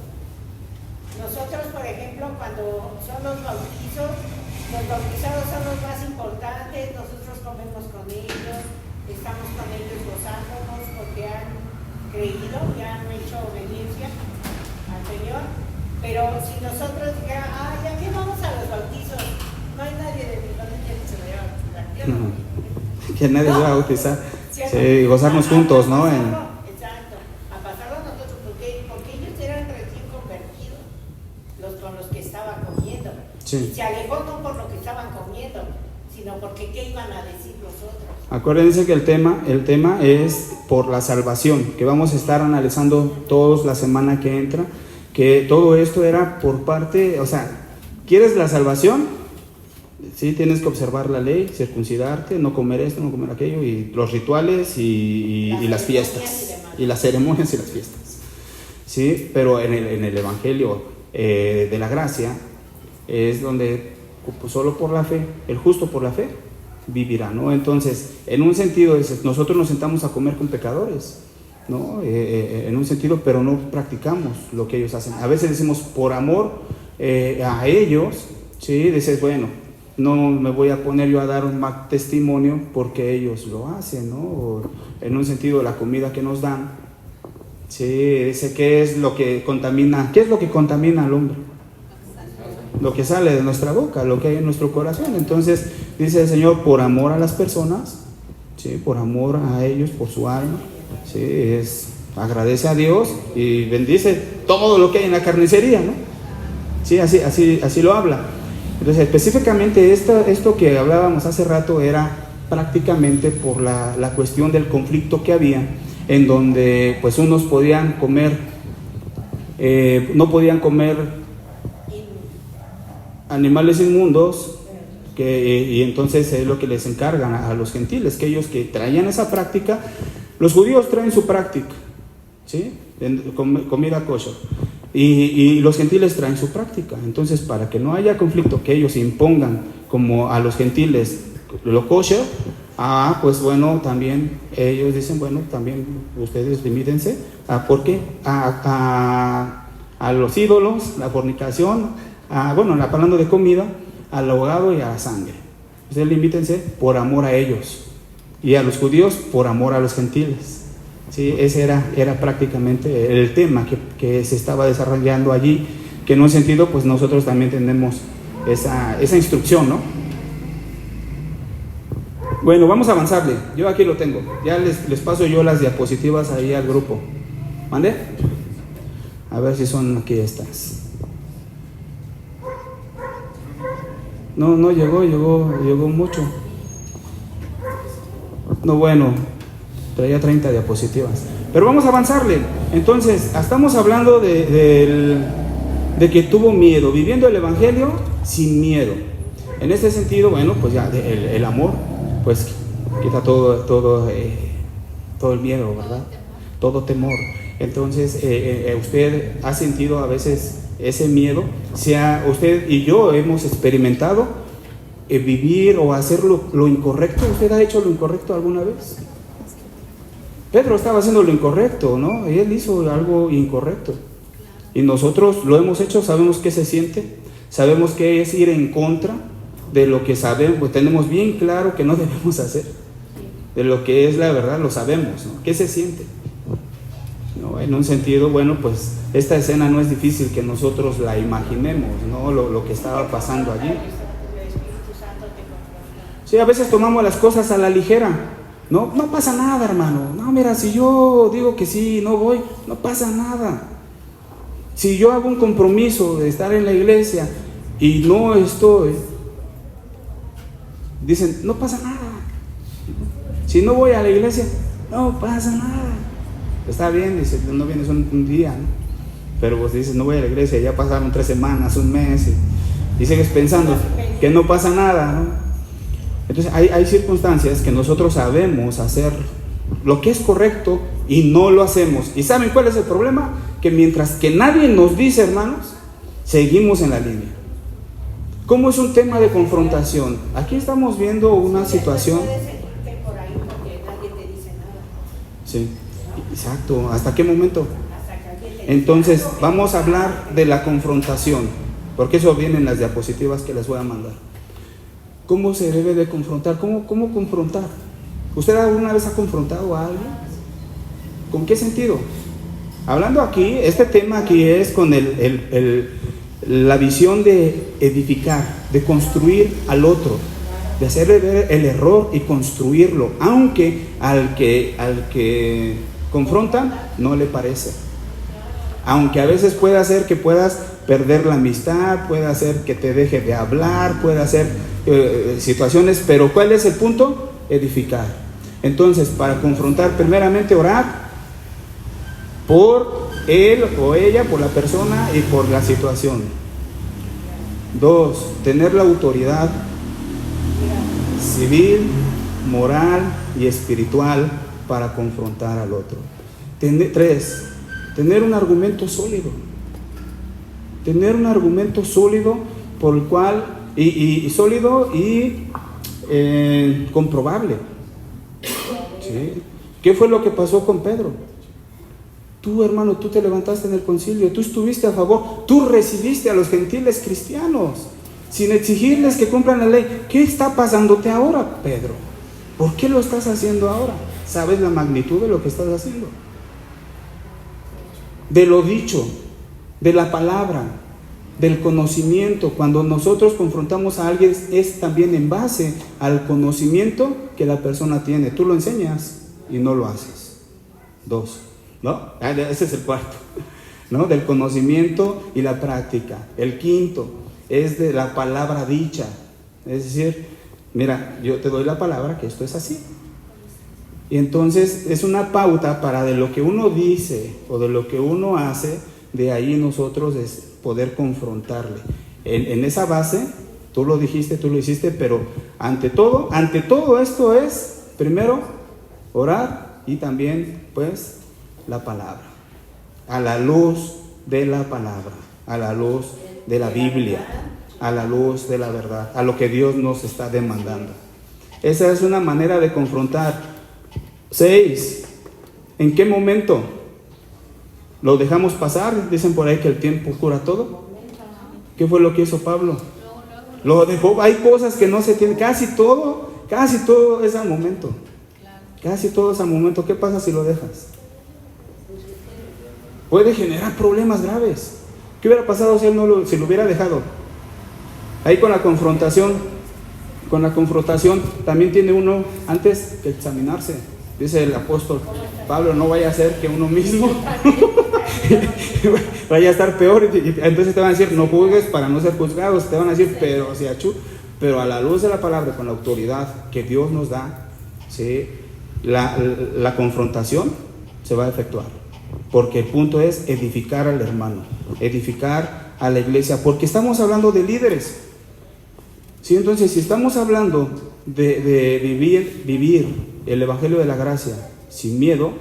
Nosotros, por ejemplo, cuando son los bautizos, los bautizados son los más importantes, nosotros comemos con ellos, estamos con ellos gozándonos porque han creído y han hecho obediencia al Señor. Pero si nosotros dijéramos, ya que vamos a los bautizos, no hay nadie de mi familia que se vaya a bautizar. No. Que nadie se va a bautizar. ¿Cierto? Sí, gozarnos juntos, ¿no? Exacto, a pasarlo nosotros, porque ellos eran recién convertidos, los con los que estaban comiendo. Sí. Y se alejó no por lo que estaban comiendo, sino porque qué iban a decir los otros. Acuérdense que el tema es por la salvación, que vamos a estar analizando todos la semana que entra, que todo esto era por parte, o sea, ¿quieres la salvación? Sí, tienes que observar la ley, circuncidarte, no comer esto, no comer aquello, y los rituales y las fiestas, y las ceremonias y las fiestas. Sí, pero en el Evangelio de la gracia es donde solo por la fe, el justo por la fe vivirá, ¿no? Entonces, en un sentido, nosotros nos sentamos a comer con pecadores, ¿no? En un sentido, pero no practicamos lo que ellos hacen. A veces decimos por amor a ellos, ¿sí? Dices, bueno, no me voy a poner yo a dar un mal testimonio porque ellos lo hacen, ¿no? O en un sentido, la comida que nos dan, ¿sí? Dice, ¿qué es lo que contamina? ¿Qué es lo que contamina al hombre? Lo que sale de nuestra boca, lo que hay en nuestro corazón. Entonces dice el Señor, por amor a las personas, ¿sí? Por amor a ellos, por su alma, ¿sí? Agradece a Dios y bendice todo lo que hay en la carnicería, ¿no? Sí, así lo habla. Entonces específicamente esto que hablábamos hace rato era prácticamente por la cuestión del conflicto que había, en donde pues unos podían comer, no podían comer animales inmundos, y entonces es lo que les encargan a los gentiles, que ellos que traían esa práctica, los judíos traen su práctica, ¿sí? Comida kosher, y los gentiles traen su práctica. Entonces, para que no haya conflicto, que ellos impongan como a los gentiles lo kosher, pues bueno, también ellos dicen, bueno, también ustedes limítense a, ¿por qué? A los ídolos, la fornicación, hablando de comida, al ahogado y a la sangre. Ustedes limítense por amor a ellos, y a los judíos por amor a los gentiles. ¿Sí? Ese era prácticamente el tema que se estaba desarrollando allí, que en un sentido pues nosotros también tenemos esa instrucción, ¿no? Bueno, vamos a avanzarle. Yo aquí lo tengo. Ya les paso yo las diapositivas ahí al grupo. ¿Mande? A ver si son aquí estas. No llegó mucho. No, bueno, traía 30 diapositivas. Pero vamos a avanzarle. Entonces, estamos hablando de que tuvo miedo, viviendo el Evangelio sin miedo. En este sentido, bueno, pues ya el amor, pues quita todo el miedo, ¿verdad? Todo temor. Entonces, usted ha sentido a veces ese miedo, usted y yo hemos experimentado vivir o hacer lo incorrecto. ¿Usted ha hecho lo incorrecto alguna vez? Pedro estaba haciendo lo incorrecto, ¿no? Él hizo algo incorrecto. Y nosotros lo hemos hecho, sabemos qué se siente, sabemos qué es ir en contra de lo que sabemos, pues tenemos bien claro que no debemos hacer, de lo que es la verdad, lo sabemos, ¿no? ¿Qué se siente? ¿No? En un sentido, bueno, pues esta escena no es difícil que nosotros la imaginemos, ¿no? Lo que estaba pasando allí. Sí, a veces tomamos las cosas a la ligera. No pasa nada, hermano. No, mira, si yo digo que sí, no voy, no pasa nada. Si yo hago un compromiso de estar en la iglesia y no estoy, dicen, no pasa nada. Si no voy a la iglesia, no pasa nada. Está bien, dice, no vienes un día, ¿no? Pero vos dices, no voy a la iglesia, ya pasaron 3 semanas, un mes, y sigues pensando que no pasa nada, ¿no? Entonces hay circunstancias que nosotros sabemos hacer lo que es correcto y no lo hacemos. ¿Y saben cuál es el problema? Que mientras que nadie nos dice, hermanos, seguimos en la línea. ¿Cómo es un tema de confrontación? Aquí estamos viendo una situación. Sí, exacto. ¿Hasta qué momento? Entonces vamos a hablar de la confrontación, porque eso viene en las diapositivas que les voy a mandar. ¿Cómo se debe de confrontar? ¿Cómo confrontar? ¿Usted alguna vez ha confrontado a alguien? ¿Con qué sentido? Hablando aquí, este tema aquí es con la visión de edificar, de construir al otro, de hacerle ver el error y construirlo, aunque al que confrontan no le parece. Aunque a veces puede hacer que puedas perder la amistad, puede hacer que te deje de hablar, puede hacer situaciones, pero ¿cuál es el punto? Edificar. Entonces, para confrontar, primeramente orar por él o ella, por la persona y por la situación. 2, tener la autoridad civil, moral y espiritual para confrontar al otro. 3, tener un argumento sólido. Tener un argumento sólido por el cual, y sólido y comprobable. ¿Sí? ¿Qué fue lo que pasó con Pedro? Tú, hermano, tú te levantaste en el concilio, tú estuviste a favor, tú recibiste a los gentiles cristianos sin exigirles que cumplan la ley. ¿Qué está pasándote ahora, Pedro? ¿Por qué lo estás haciendo ahora? ¿Sabes la magnitud de lo que estás haciendo? De lo dicho, de la palabra, del conocimiento. Cuando nosotros confrontamos a alguien es también en base al conocimiento que la persona tiene. Tú lo enseñas y no lo haces. 2, ¿no? Ese es el 4, ¿no? Del conocimiento y la práctica. El 5 es de la palabra dicha. Es decir, mira, yo te doy la palabra que esto es así. Y entonces es una pauta para de lo que uno dice o de lo que uno hace, de ahí nosotros es poder confrontarle. En esa base, tú lo dijiste, tú lo hiciste, pero ante todo esto es, primero, orar y también, pues, la palabra. A la luz de la palabra, a la luz de la Biblia, a la luz de la verdad, a lo que Dios nos está demandando. Esa es una manera de confrontar. 6, ¿en qué momento lo dejamos pasar? Dicen por ahí que el tiempo cura todo. ¿Qué fue lo que hizo Pablo? Lo dejó. Hay cosas que no se tienen, casi todo es al momento. Casi todo es al momento. ¿Qué pasa si lo dejas? Puede generar problemas graves. ¿Qué hubiera pasado si él si lo hubiera dejado? Ahí con la confrontación también tiene uno antes que examinarse. Dice el apóstol Pablo, no vaya a ser que uno mismo vaya a estar peor. Y entonces te van a decir, no juzgues para no ser juzgados. Te van a decir, pero a la luz de la palabra, con la autoridad que Dios nos da, ¿sí? la confrontación se va a efectuar. Porque el punto es edificar al hermano, edificar a la iglesia, porque estamos hablando de líderes. ¿Sí? Entonces, si estamos hablando de vivir el Evangelio de la Gracia sin miedo,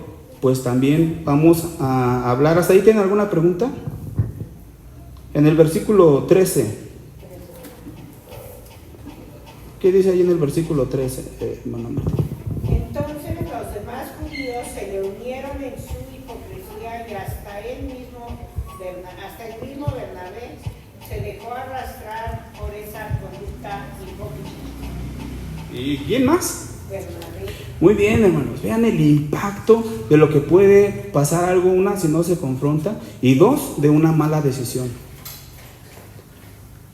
pues también vamos a hablar. ¿Hasta ahí tienen alguna pregunta? En el versículo 13, ¿qué dice ahí en el versículo 13, hermano Martín? Entonces los demás judíos judíos se le unieron en su hipocresía y hasta el mismo Bernabé se dejó arrastrar por esa conducta hipócrita. ¿Y quién más? Bernabé. Muy bien, hermanos, vean el impacto de lo que puede pasar algo, una, si no se confronta, y dos, de una mala decisión.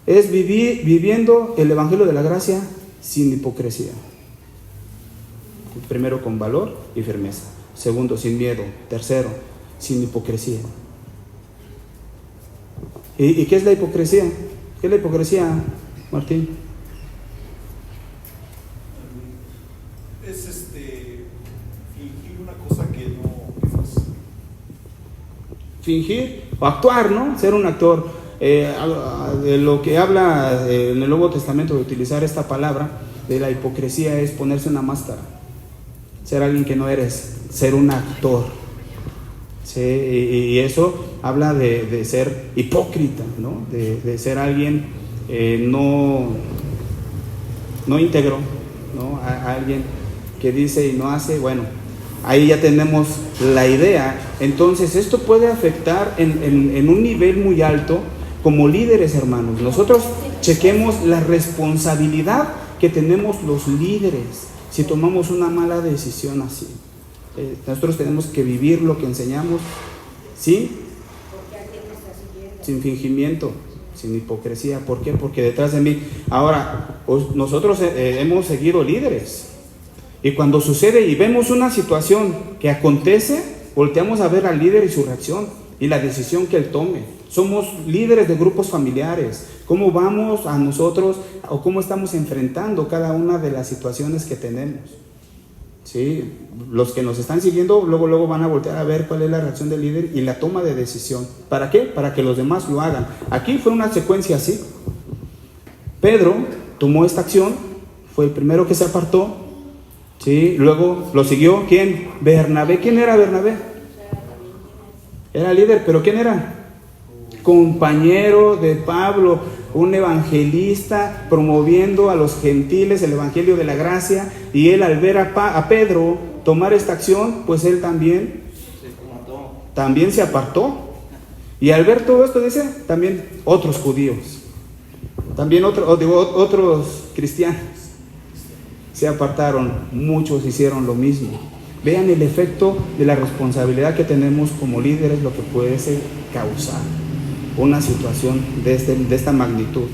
Es viviendo el Evangelio de la Gracia sin hipocresía. Primero, con valor y firmeza. Segundo, sin miedo. Tercero, sin hipocresía. ¿Y qué es la hipocresía? ¿Qué es la hipocresía, Martín? Es fingir una cosa que no es. Fingir o actuar, ¿no? Ser un actor. De lo que habla en el Nuevo Testamento de utilizar esta palabra de la hipocresía es ponerse una máscara, ser alguien que no eres, ser un actor, ¿sí? Y eso habla de ser hipócrita, ¿no? De ser alguien no íntegro, ¿no? Alguien que dice y no hace. Bueno, ahí ya tenemos la idea. Entonces esto puede afectar en un nivel muy alto como líderes, hermanos. Nosotros chequemos la responsabilidad que tenemos los líderes si tomamos una mala decisión así. Nosotros tenemos que vivir lo que enseñamos, ¿sí? Sin fingimiento, sin hipocresía. ¿Por qué? Porque detrás de mí, ahora, nosotros hemos seguido líderes, y cuando sucede y vemos una situación que acontece, volteamos a ver al líder y su reacción y la decisión que él tome. Somos líderes de grupos familiares. ¿Cómo vamos a nosotros o cómo estamos enfrentando cada una de las situaciones que tenemos? ¿Sí? Los que nos están siguiendo luego van a voltear a ver cuál es la reacción del líder y la toma de decisión. ¿Para qué? Para que los demás lo hagan. Aquí fue una secuencia así. Pedro tomó esta acción, fue el primero que se apartó, ¿sí? Luego lo siguió, ¿quién? Bernabé. ¿Quién era Bernabé? Era líder, pero ¿quién era? Compañero de Pablo, un evangelista promoviendo a los gentiles el evangelio de la gracia, y él al ver a Pedro tomar esta acción, pues él también se apartó. Y al ver todo esto, dice, también otros judíos, también otros cristianos se apartaron, muchos hicieron lo mismo. Vean el efecto de la responsabilidad que tenemos como líderes, lo que puede causar una situación de esta magnitud.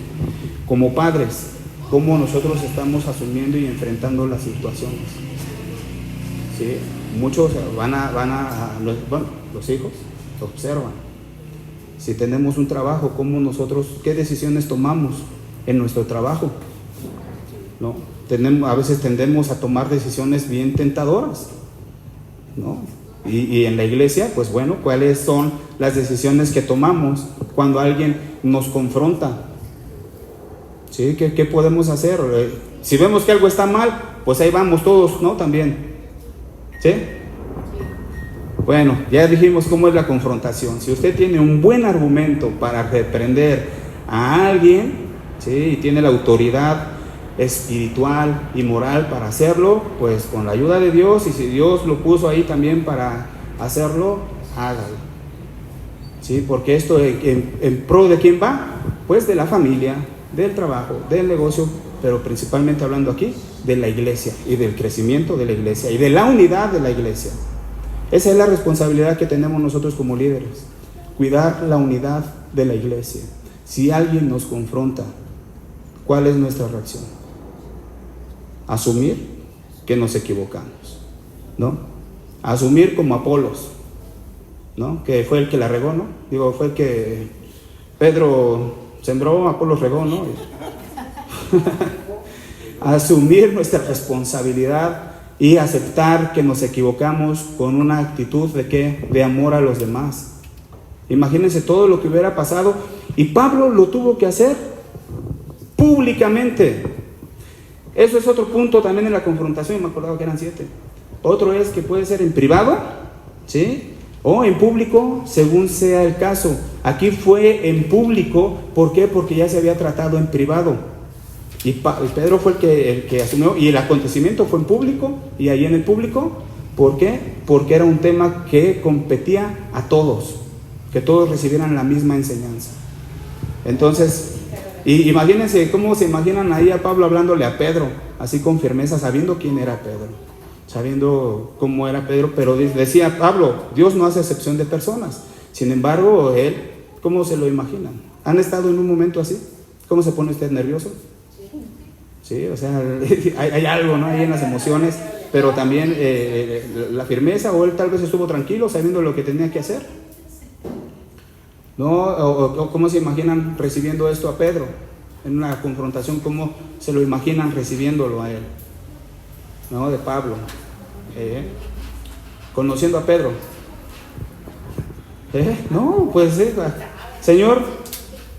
Como padres, cómo nosotros estamos asumiendo y enfrentando las situaciones. ¿Sí? Muchos los hijos observan. Si tenemos un trabajo, cómo nosotros, qué decisiones tomamos en nuestro trabajo, ¿no? A veces tendemos a tomar decisiones bien tentadoras, ¿no? Y en la iglesia, pues bueno, ¿cuáles son las decisiones que tomamos cuando alguien nos confronta? ¿Sí? ¿Qué podemos hacer? Si vemos que algo está mal, pues ahí vamos todos, ¿no? También. ¿Sí? Bueno, ya dijimos cómo es la confrontación. Si usted tiene un buen argumento para reprender a alguien, ¿sí? Y tiene la autoridad espiritual y moral para hacerlo, pues con la ayuda de Dios, y si Dios lo puso ahí también para hacerlo, hágalo. ¿Sí? Porque esto en pro de quién va, pues de la familia, del trabajo, del negocio, pero principalmente hablando aquí de la iglesia y del crecimiento de la iglesia y de la unidad de la iglesia. Esa es la responsabilidad que tenemos nosotros como líderes, cuidar la unidad de la iglesia. Si alguien nos confronta, ¿cuál es nuestra reacción? Asumir que nos equivocamos, ¿no? Asumir como Apolos, ¿no? Que fue el que la regó, ¿no? Digo, fue el que Pedro sembró, Apolos regó, ¿no? Asumir nuestra responsabilidad y aceptar que nos equivocamos con una actitud de ¿qué? De amor a los demás. Imagínense todo lo que hubiera pasado, y Pablo lo tuvo que hacer públicamente. Eso es otro punto también en la confrontación, me acordaba que eran 7. Otro es que puede ser en privado, ¿sí? O en público, según sea el caso. Aquí fue en público, ¿por qué? Porque ya se había tratado en privado. Y Pedro fue el que asumió, y el acontecimiento fue en público, y ahí en el público, ¿Por qué? Porque era un tema que competía a todos, que todos recibieran la misma enseñanza. Entonces, y imagínense cómo se imaginan ahí a Pablo hablándole a Pedro, así con firmeza, sabiendo quién era Pedro, sabiendo cómo era Pedro, pero decía Pablo, Dios no hace excepción de personas. Sin embargo, él, ¿cómo se lo imaginan? ¿Han estado en un momento así? ¿Cómo se pone usted nervioso? Sí, o sea, hay algo, ¿no? Ahí en las emociones, pero también la firmeza, o él tal vez estuvo tranquilo sabiendo lo que tenía que hacer, ¿no? O ¿cómo se imaginan recibiendo esto a Pedro? En una confrontación, ¿cómo se lo imaginan recibiéndolo a él? ¿No? De Pablo. Conociendo a Pedro. No, pues Señor,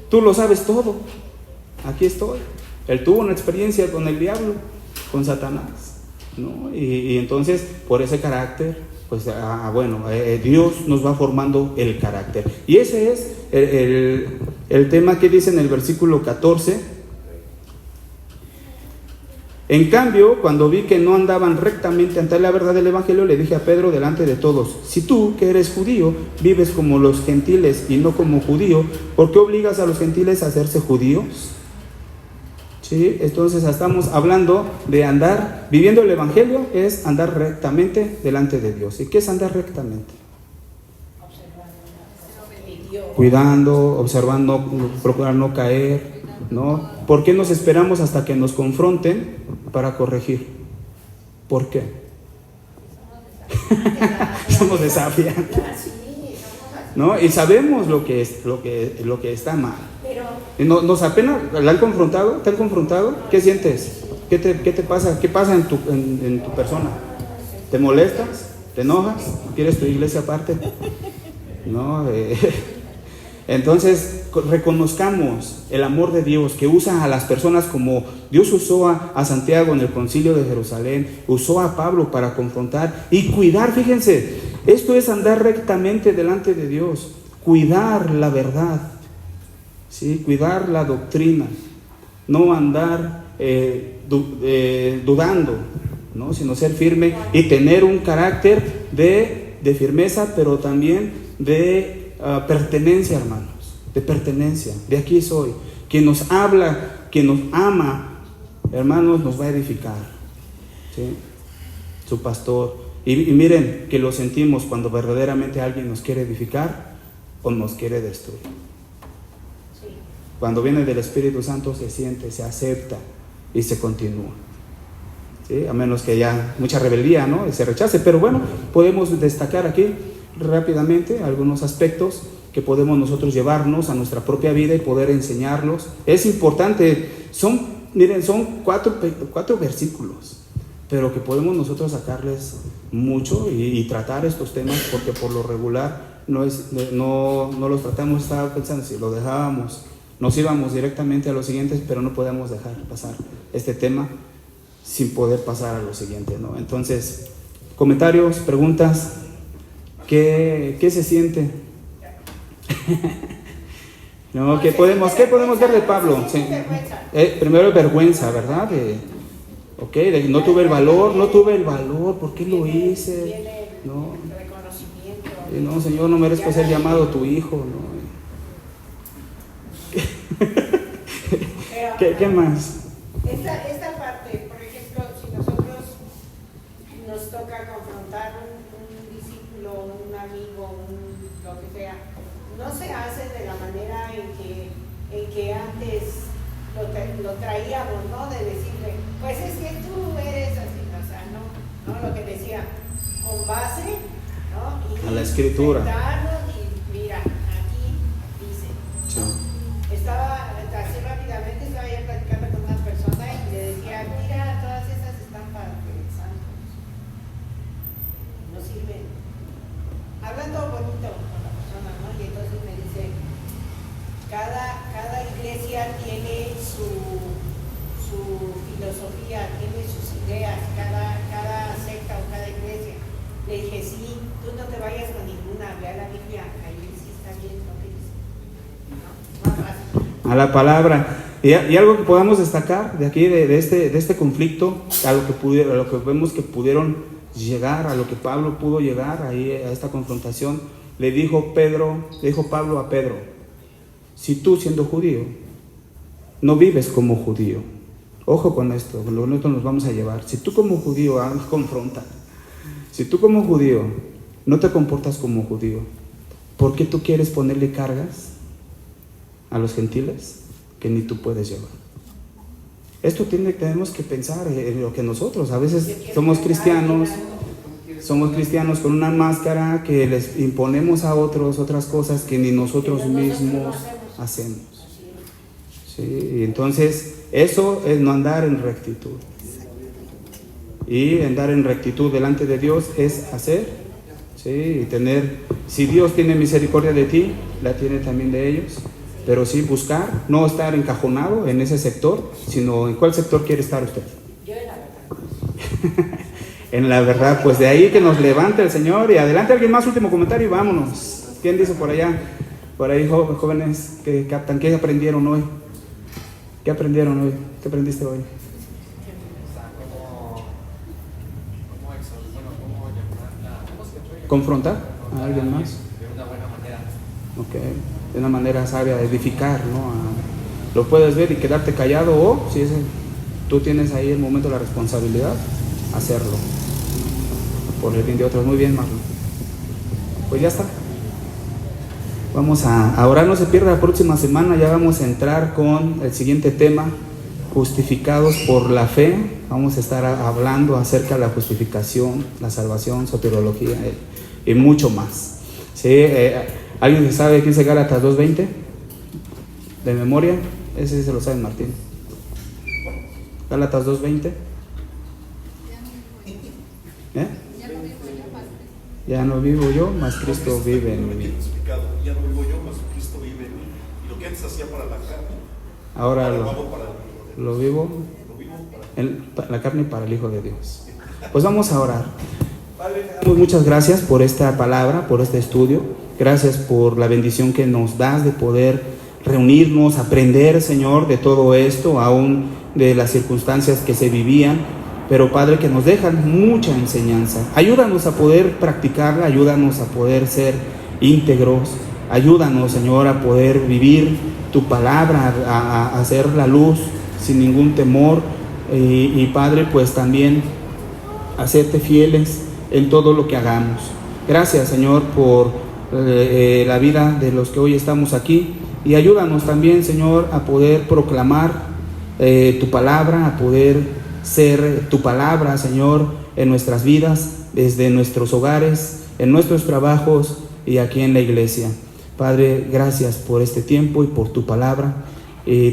tú lo sabes todo. Aquí estoy. Él tuvo una experiencia con el diablo, con Satanás, ¿no? Y entonces, por ese carácter, pues Dios nos va formando el carácter. Y ese es el tema que dice en el versículo 14. En cambio, cuando vi que no andaban rectamente ante la verdad del Evangelio, le dije a Pedro delante de todos: si tú, que eres judío, vives como los gentiles y no como judío, ¿por qué obligas a los gentiles a hacerse judíos? ¿Sí? Entonces estamos hablando de andar, viviendo el Evangelio es andar rectamente delante de Dios. ¿Y qué es andar rectamente? Cuidando, observando, procurar no caer, ¿no? ¿Por qué nos esperamos hasta que nos confronten para corregir? ¿Por qué? Somos desafiantes, ¿no? Y sabemos lo que está mal. Nos apenas, ¿la han confrontado? ¿Te han confrontado? ¿Qué sientes? ¿Qué te pasa? ¿Qué pasa en tu persona? ¿Te molestas? ¿Te enojas? ¿Quieres tu iglesia aparte? ¿No? Entonces, reconozcamos el amor de Dios que usa a las personas como Dios usó a Santiago en el concilio de Jerusalén, usó a Pablo para confrontar y cuidar. Fíjense, esto es andar rectamente delante de Dios, cuidar la verdad, ¿sí? Cuidar la doctrina, no andar dudando, ¿no? Sino ser firme y tener un carácter de firmeza, pero también de pertenencia, hermanos, de pertenencia. De aquí soy. Quien nos habla, quien nos ama, hermanos, nos va a edificar, ¿sí? Su pastor. Y miren que lo sentimos cuando verdaderamente alguien nos quiere edificar o nos quiere destruir. Cuando viene del Espíritu Santo se siente, se acepta y se continúa, ¿sí? A menos que haya mucha rebeldía, ¿no? Y se rechace. Pero bueno, podemos destacar aquí rápidamente algunos aspectos que podemos nosotros llevarnos a nuestra propia vida y poder enseñarlos. Es importante, son 4 versículos, pero que podemos nosotros sacarles mucho y tratar estos temas, porque por lo regular no los tratamos. Estaba pensando, si lo dejábamos, nos íbamos directamente a los siguientes, pero no podemos dejar pasar este tema sin poder pasar a lo siguiente, ¿no? Entonces, comentarios, preguntas. ¿Qué se siente? No, ¿qué podemos ver de Pablo? Sí. Primero vergüenza, ¿verdad? No tuve el valor, ¿por qué lo hice? No, Señor, no merezco ser llamado tu hijo, ¿no? ¿Qué más? Esta parte, por ejemplo, si nosotros nos toca confrontar un discípulo, un amigo, lo que sea, no se hace de la manera en que antes lo traíamos, ¿no? De decirle, pues es que tú eres así, o sea, no lo que decía, con base, ¿no? Y a la Escritura. Y mira, aquí dice, ¿no? Sí. Así rápidamente estaba yo platicando con una persona y le decía, mira, todas esas están para santos, no sirven. Hablando bonito con la persona, ¿no? Y entonces me dice, cada iglesia tiene su filosofía, tiene sus ideas, cada secta o cada iglesia. Le dije, sí, tú no te vayas con ninguna, ve a la Biblia, ahí sí está bien lo que dice. No, más fácil. A la palabra. Y algo que podamos destacar de aquí, de este conflicto, a lo que vemos que pudieron llegar a lo que Pablo pudo llegar ahí a esta confrontación, le dijo Pablo a Pedro: si tú, siendo judío, no vives como judío, ojo con esto, nosotros nos vamos a llevar, si tú como judío, confronta, si tú como judío no te comportas como judío, ¿por qué tú quieres ponerle cargas a los gentiles que ni tú puedes llevar? Esto tenemos que pensar en lo que nosotros, a veces somos cristianos con una máscara que les imponemos a otros otras cosas que ni nosotros mismos hacemos. Sí, y entonces eso es no andar en rectitud. Y andar en rectitud delante de Dios es hacer, sí, y tener, si Dios tiene misericordia de ti, la tiene también de ellos. Pero sí buscar, no estar encajonado en ese sector, sino en cuál sector quiere estar usted. Yo en la verdad. En la verdad, pues de ahí que nos levante el Señor. Y adelante, alguien más, último comentario y vámonos. ¿Quién dice por allá? Por ahí, jóvenes que captan, ¿qué aprendieron hoy? ¿Qué aprendieron hoy? ¿Qué aprendiste hoy? ¿Confrontar a alguien más? De una buena manera. Ok, de una manera sabia, de edificar, ¿no? Lo puedes ver y quedarte callado, o si tú tienes ahí el momento de la responsabilidad, hacerlo por el bien de otros. Muy bien, Marlon. Pues ya está. Vamos a orar, no se pierda la próxima semana, ya vamos a entrar con el siguiente tema, justificados por la fe. Vamos a estar hablando acerca de la justificación, la salvación, soteriología y mucho más. ¿Sí? ¿Alguien sabe quién dice Gálatas 2:20? ¿De memoria? Ese sí se lo sabe Martín. Gálatas 2:20. Ya no vivo yo, mas Cristo vive en mí. Ya no vivo yo, mas Cristo vive en mí. Y lo que antes hacía para la carne, ahora para lo vivo en la carne para el Hijo de Dios. Pues vamos a orar. Padre, te damos muchas gracias por esta palabra, por este estudio. Gracias por la bendición que nos das de poder reunirnos, aprender, Señor, de todo esto, aún de las circunstancias que se vivían. Pero, Padre, que nos dejan mucha enseñanza. Ayúdanos a poder practicarla, ayúdanos a poder ser íntegros. Ayúdanos, Señor, a poder vivir tu palabra, a hacer la luz sin ningún temor. Y, Padre, pues también hacerte fieles en todo lo que hagamos. Gracias, Señor, por la vida de los que hoy estamos aquí. Y ayúdanos también, Señor, a poder proclamar tu palabra, a poder ser tu palabra, Señor, en nuestras vidas, desde nuestros hogares, en nuestros trabajos y aquí en la iglesia. Padre, gracias por este tiempo y por tu palabra.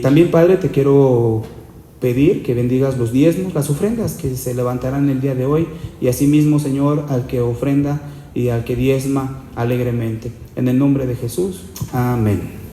También, Padre, te quiero pedir que bendigas los diezmos, las ofrendas que se levantarán el día de hoy, y asimismo, Señor, al que ofrenda y al que diezma alegremente. En el nombre de Jesús, amén.